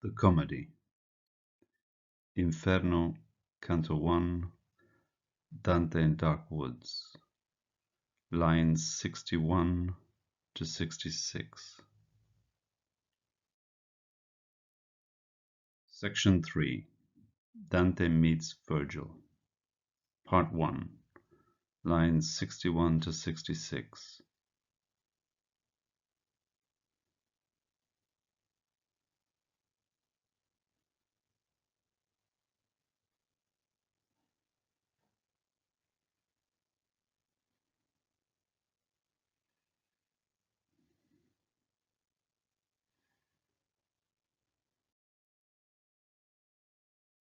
The Comedy. Inferno, Canto 1, Dante in Dark Woods, lines 61 to 66. Section 3. Dante meets Virgil. Part 1, lines 61 to 66.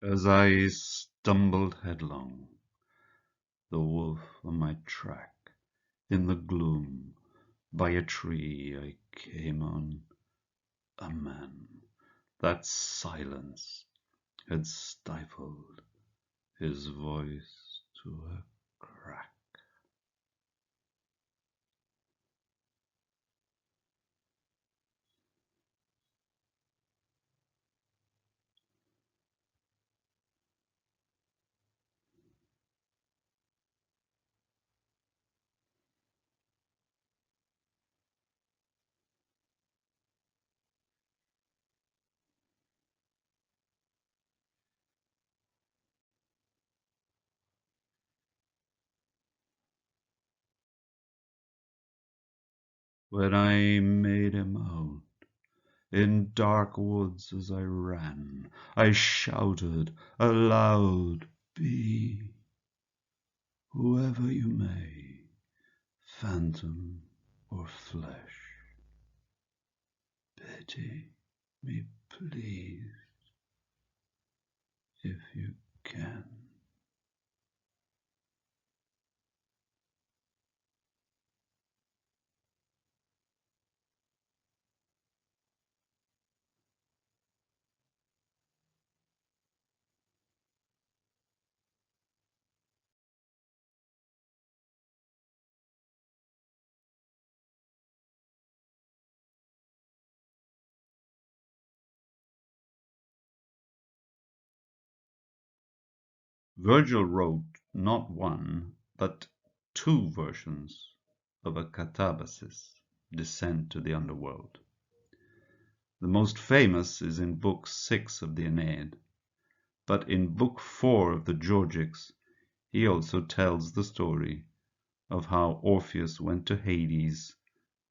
As I stumbled headlong, the wolf on my track, in the gloom, by a tree I came on a man. That silence had stifled his voice to a crack. When I made him out in dark woods as I ran, I shouted aloud, "Be whoever you may, phantom or flesh, pity me please if you can." Virgil wrote not one, but two versions of a catabasis, descent to the underworld. The most famous is in Book 6 of the Aeneid, but in Book 4 of the Georgics he also tells the story of how Orpheus went to Hades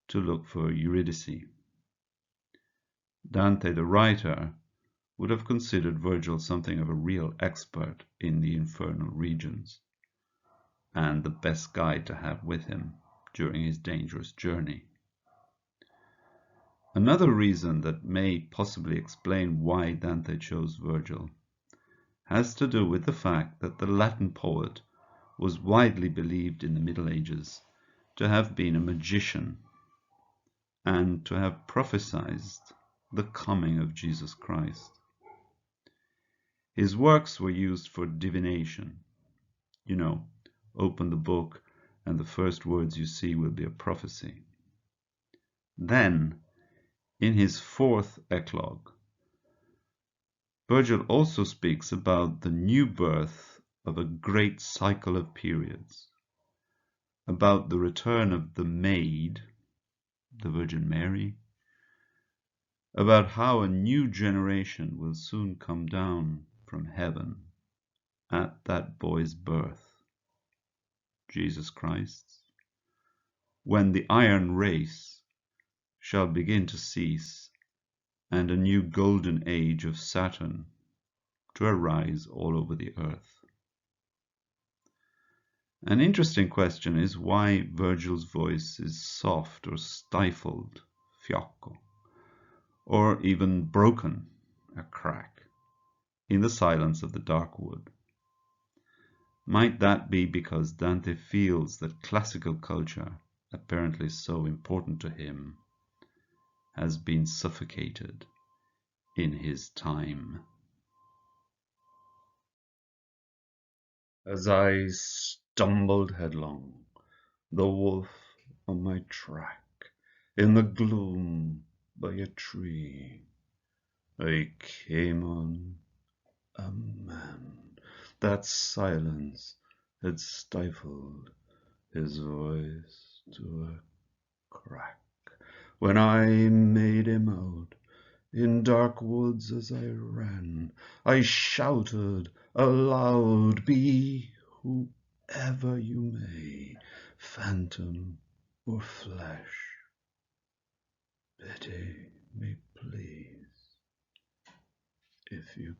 to look for Eurydice. Dante, the writer, would have considered Virgil something of a real expert in the infernal regions, and the best guide to have with him during his dangerous journey. Another reason that may possibly explain why Dante chose Virgil has to do with the fact that the Latin poet was widely believed in the Middle Ages to have been a magician and to have prophesied the coming of Jesus Christ. His works were used for divination. You know, open the book and the first words you see will be a prophecy. Then, in his fourth eclogue, Virgil also speaks about the new birth of a great cycle of periods, about the return of the Maid, the Virgin Mary, about how a new generation will soon come down from heaven at that boy's birth, Jesus Christ's, when the iron race shall begin to cease and a new golden age of Saturn to arise all over the earth. An interesting question is why Virgil's voice is soft or stifled, fiocco, or even broken, a crack, in the silence of the dark wood. Might that be because Dante feels that classical culture, apparently so important to him, has been suffocated in his time? As I stumbled headlong, the wolf on my track, in the gloom by a tree I came on a man. That silence had stifled his voice to a crack when I made him out in dark woods as I ran. I shouted aloud, "Be whoever you may, phantom or flesh, pity me, please, if you